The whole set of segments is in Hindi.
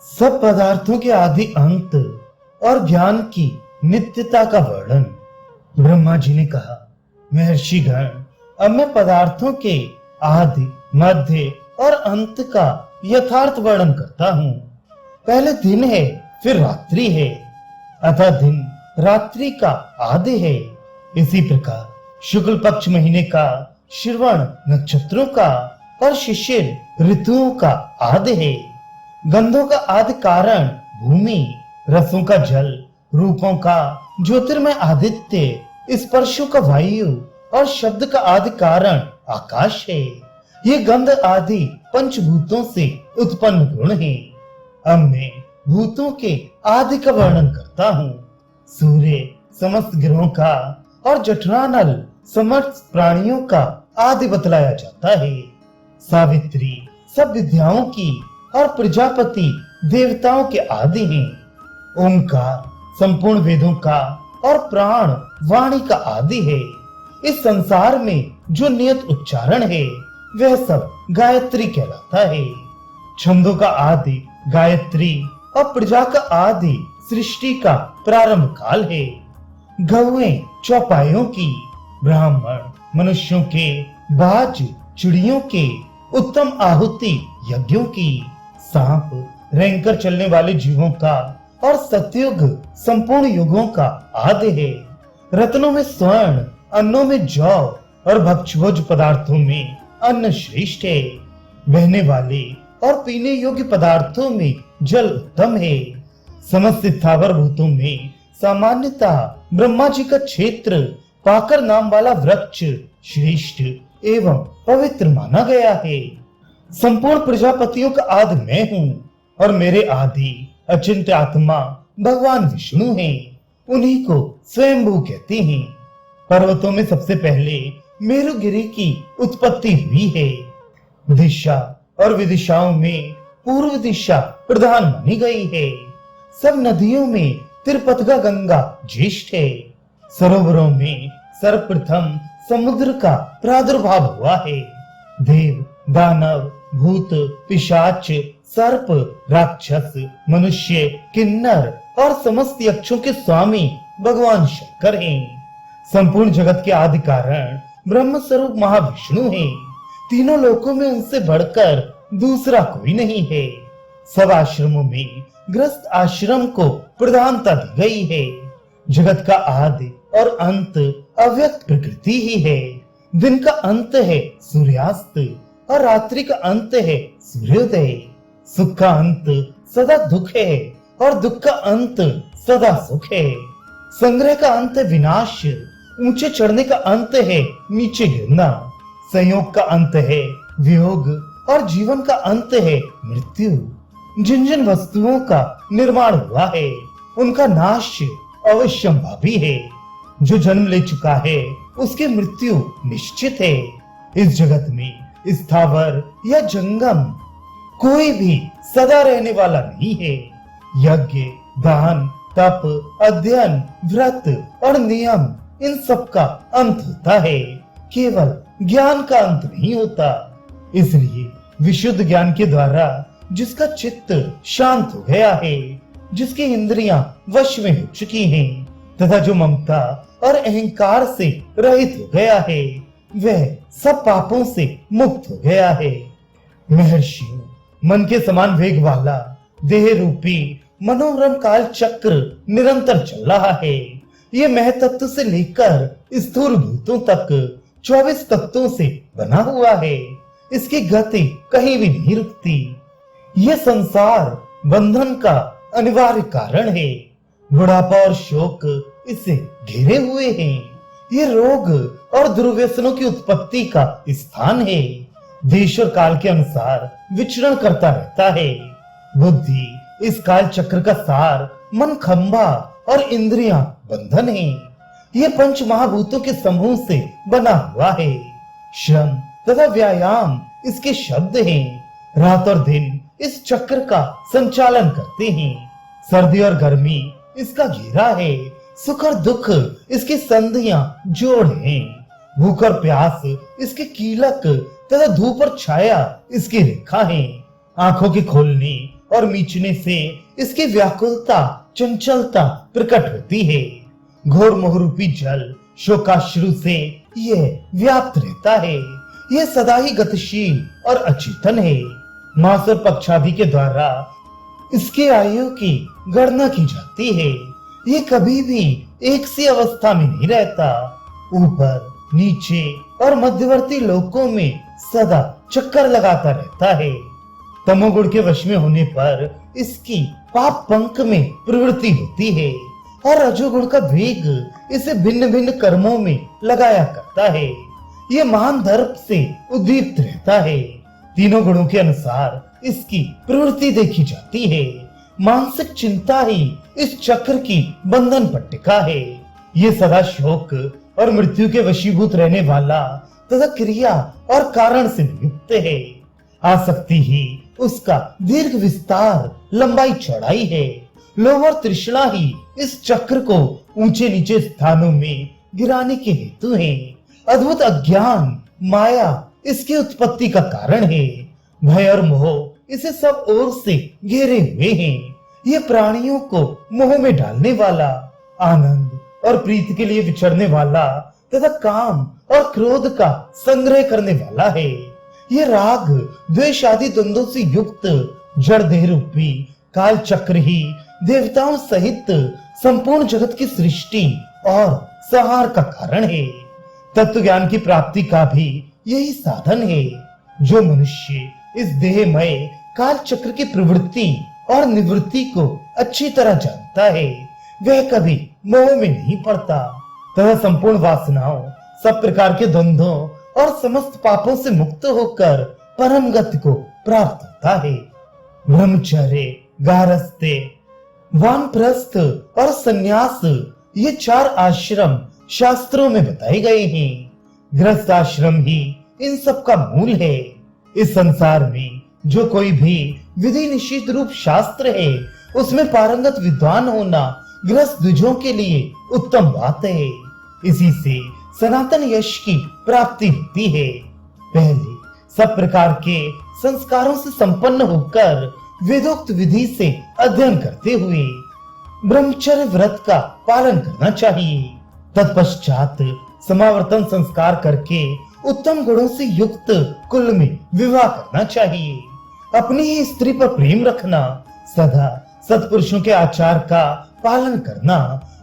सब पदार्थों के आदि अंत और ज्ञान की नित्यता का वर्णन। ब्रह्मा जी ने कहा, महर्षिगण, अब मैं पदार्थों के आदि, मध्य और अंत का यथार्थ वर्णन करता हूँ। पहले दिन है, फिर रात्रि है, अतः दिन रात्रि का आदि है। इसी प्रकार शुक्ल पक्ष महीने का, श्रवण नक्षत्रों का और शिशिर ऋतुओं का आदि है। गंधों का आदि कारण भूमि, रसों का जल, रूपों का ज्योतिर्मय आदित्य, स्पर्शों का वायु और शब्द का आदि कारण आकाश है। ये गंध आदि पंचभूतों से उत्पन्न गुण है। अब मैं भूतों के आदि का वर्णन करता हूँ। सूर्य समस्त ग्रहों का और जठरानल समस्त प्राणियों का आदि बतलाया जाता है। सावित्री सब विद्याओं की और प्रजापति देवताओं के आदि हैं। ओंकार संपूर्ण वेदों का और प्राण वाणी का आदि है। इस संसार में जो नियत उच्चारण है वह सब गायत्री कहलाता है। छंदों का आदि गायत्री और प्रजा का आदि सृष्टि का प्रारंभ काल है। गौएं चौपाइयों की, ब्राह्मण मनुष्यों के, बाज चिड़ियों के, उत्तम आहुति यज्ञों की, सांप रेंगकर चलने वाले जीवों का और सतयुग संपूर्ण युगों का आदि है। रत्नों में स्वर्ण, अन्नों में जौ और भक्षभोज पदार्थों में अन्न श्रेष्ठ है। बहने वाले और पीने योग्य पदार्थों में जल उत्तम है। समस्त स्थावर भूतों में सामान्यतः ब्रह्मा जी का क्षेत्र पाकर नाम वाला वृक्ष श्रेष्ठ एवं पवित्र माना गया है। संपूर्ण प्रजापतियों का आदि मैं हूँ और मेरे आदि अचिंत्य आत्मा भगवान विष्णु हैं। उन्हीं को स्वयंभू कहते हैं। पर्वतों में सबसे पहले मेरुगिरी की उत्पत्ति हुई है। दिशा और विदिशाओं में पूर्व दिशा प्रधान मानी गई है। सब नदियों में तिरपतगा गंगा ज्येष्ठ है। सरोवरों में सर्वप्रथम समुद्र का प्रादुर्भाव हुआ है। देव, दानव, भूत, पिशाच, सर्प, राक्षस, मनुष्य, किन्नर और समस्त यक्षों के स्वामी भगवान शंकर हैं। संपूर्ण जगत के आदि कारण ब्रह्म स्वरूप महाविष्णु हैं। तीनों लोकों में उनसे बढ़कर दूसरा कोई नहीं है। सब आश्रमों में गृहस्थ आश्रम को प्रधानता दी गई है। जगत का आदि और अंत अव्यक्त प्रकृति ही है। दिन का अंत है सूर्यास्त और रात्रि का अंत है सूर्योदय। सुख का अंत सदा दुख है और दुख का अंत सदा सुख है। संग्रह का अंत है विनाश, ऊंचे चढ़ने का अंत है नीचे गिरना। संयोग का अंत है वियोग और जीवन का अंत है मृत्यु। जिन जिन वस्तुओं का निर्माण हुआ है उनका नाश अवश्यंभावी है। जो जन्म ले चुका है उसकी मृत्यु निश्चित है। इस जगत में स्थावर या जंगम कोई भी सदा रहने वाला नहीं है। यज्ञ, दान, तप, अध्ययन, व्रत और नियम इन सब का अंत होता है, केवल ज्ञान का अंत नहीं होता। इसलिए विशुद्ध ज्ञान के द्वारा जिसका चित्त शांत हो गया है, जिसकी इंद्रियां वश में हो चुकी हैं, तथा जो ममता और अहंकार से रहित हो गया है, वह सब पापों से मुक्त हो गया है। महर्षियों, मन के समान वेग वाला देह रूपी मनोरम काल चक्र निरंतर चल रहा है। ये महतत्व से लेकर स्थूल भूतों तक 24 तत्वों से बना हुआ है। इसकी गति कहीं भी नहीं रुकती। ये संसार बंधन का अनिवार्य कारण है। बुढ़ापा और शोक इसे घेरे हुए हैं। ये रोग और दुर्व्यसनों की उत्पत्ति का स्थान है। देश और काल के अनुसार विचरण करता रहता है। बुद्धि इस काल चक्र का सार, मन खंभा और इंद्रियां बंधन है। ये पंच महाभूतों के समूह से बना हुआ है। श्रम तथा व्यायाम इसके शब्द हैं। रात और दिन इस चक्र का संचालन करते हैं। सर्दी और गर्मी इसका घेरा है। सुख और दुख इसकी संधियां जोड़ हैं। भूख और प्यास इसके कीलक तथा धूप और छाया इसकी रेखा है। आंखों के खोलने और मीचने से इसकी व्याकुलता चंचलता प्रकट होती है। घोर मोहरूपी जल शोकाश्रु से यह व्याप्त रहता है। यह सदा ही गतिशील और अचेतन है। मास और पक्षादि के द्वारा इसके आयु की गणना की जाती है। ये कभी भी एक सी अवस्था में नहीं रहता। ऊपर नीचे और मध्यवर्ती लोकों में सदा चक्कर लगाता रहता है। तमोगुण के वश में होने पर इसकी पाप पंख में प्रवृत्ति होती है और रजोगुण का वेग इसे भिन्न भिन्न कर्मों में लगाया करता है। ये महान दर्प से उद्दीप्त रहता है। तीनों गुणों के अनुसार इसकी प्रवृत्ति देखी जाती है। मानसिक चिंता ही इस चक्र की बंधन पट्टिका है। ये सदा शोक और मृत्यु के वशीभूत रहने वाला तथा क्रिया और कारण से युक्त है। आसक्ति ही उसका दीर्घ विस्तार लंबाई चौड़ाई है। लोभ और तृष्णा ही इस चक्र को ऊंचे नीचे स्थानों में गिराने के हेतु है। अद्भुत अज्ञान माया इसकी उत्पत्ति का कारण है। भय और मोह इसे सब ओर से घेरे हुए हैं। ये प्राणियों को मोह में डालने वाला, आनंद और प्रीति के लिए विचरने वाला तथा काम और क्रोध का संग्रह करने वाला है। ये राग द्वेष आदि द्वंद्वों से युक्त जड़ देह रूपी काल चक्र ही देवताओं सहित संपूर्ण जगत की सृष्टि और संहार का कारण है। तत्व ज्ञान की प्राप्ति का भी यही साधन है। जो मनुष्य इस देहमय काल चक्र की प्रवृत्ति और निवृत्ति को अच्छी तरह जानता है, वह कभी मोह में नहीं पड़ता तथा संपूर्ण वासनाओं, सब प्रकार के द्वंद्वों और समस्त पापों से मुक्त होकर परम गति को प्राप्त होता है। ब्रह्मचर्य, गारहस्थ्य, वानप्रस्थ और संन्यास ये चार आश्रम शास्त्रों में बताए गए हैं। गृहस्थ आश्रम ही इन सब का मूल है। इस संसार में जो कोई भी विधि निषिद्ध रूप शास्त्र है, उसमें पारंगत विद्वान होना गृहस्थ द्विजों के लिए उत्तम बात है। इसी से सनातन यश की प्राप्ति होती है। पहले सब प्रकार के संस्कारों से संपन्न होकर वेदोक्त विधि से अध्ययन करते हुए ब्रह्मचर्य व्रत का पालन करना चाहिए। तत्पश्चात समावर्तन संस्कार करके उत्तम गुणों से युक्त कुल में विवाह करना चाहिए। अपनी ही स्त्री पर प्रेम रखना, सदा सत्पुरुषों के आचार का पालन करना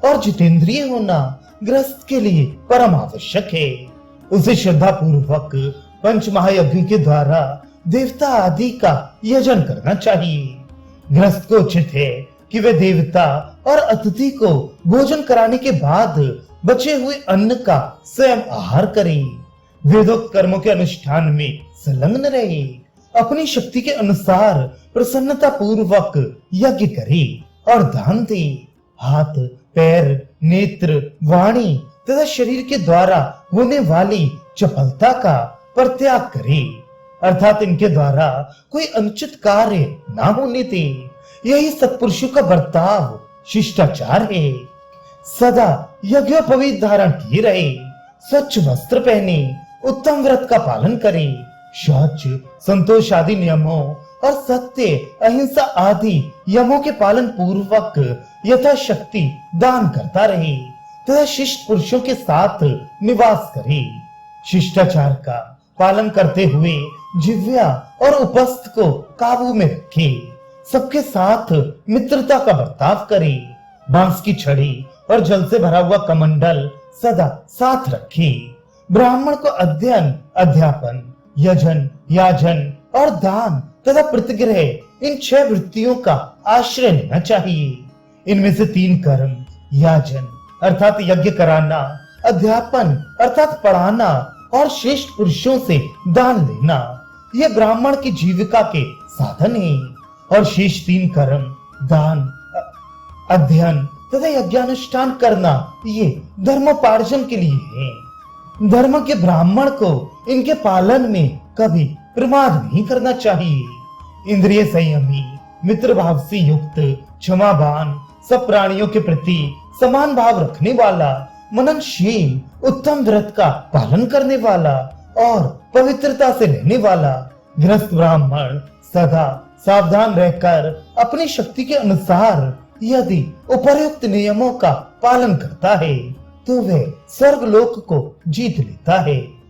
और जितेंद्रिय होना गृहस्थ के लिए परम आवश्यक है। उसे श्रद्धा पूर्वक पंच महायज्ञ के द्वारा देवता आदि का यजन करना चाहिए। गृहस्थ को उचित है कि वे देवता और अतिथि को भोजन कराने के बाद बचे हुए अन्न का स्वयं आहार करे। वेदोक्त कर्मों के अनुष्ठान में संलग्न रहे। अपनी शक्ति के अनुसार प्रसन्नता पूर्वक यज्ञ करे और दान दे। हाथ, पैर, नेत्र, वाणी तथा शरीर के द्वारा होने वाली चपलता का परित्याग करे, अर्थात इनके द्वारा कोई अनुचित कार्य ना होने दे। यही सत्पुरुषों का बर्ताव शिष्टाचार है। सदा यज्ञोपवीत धारण किए रहे, स्वच्छ वस्त्र पहने, उत्तम व्रत का पालन करे, शौच, संतोष आदि नियमों और सत्य, अहिंसा आदि यमों के पालन पूर्वक यथाशक्ति दान करता रहे तथा शिष्ट पुरुषों के साथ निवास करे। शिष्टाचार का पालन करते हुए जिह्वा और उपस्थ को काबू में रखे। सबके साथ मित्रता का बर्ताव करे। बांस की छड़ी और जल से भरा हुआ कमंडल सदा साथ रखे। ब्राह्मण को अध्ययन, अध्यापन, यजन, याजन और दान तथा प्रतिग्रह इन 6 वृत्तियों का आश्रय लेना चाहिए। इनमें से 3 कर्म, याजन अर्थात यज्ञ कराना, अध्यापन अर्थात पढ़ाना और श्रेष्ठ पुरुषों से दान लेना, ये ब्राह्मण की जीविका के साधन है। और शेष 3 कर्म, दान, अध्ययन तथा यज्ञानुष्ठान करना, ये धर्मोपार्जन के लिए है। धर्म के ब्राह्मण को इनके पालन में कभी प्रमाद नहीं करना चाहिए। इंद्रिय संयमी, मित्र भाव से युक्त, क्षमावान, सब प्राणियों के प्रति समान भाव रखने वाला, मननशील, उत्तम व्रत का पालन करने वाला और पवित्रता से रहने वाला गृहस्थ ब्राह्मण सदा सावधान रहकर अपनी शक्ति के अनुसार यदि उपर्युक्त नियमों का पालन करता है तो वह स्वर्गलोक को जीत लेता है।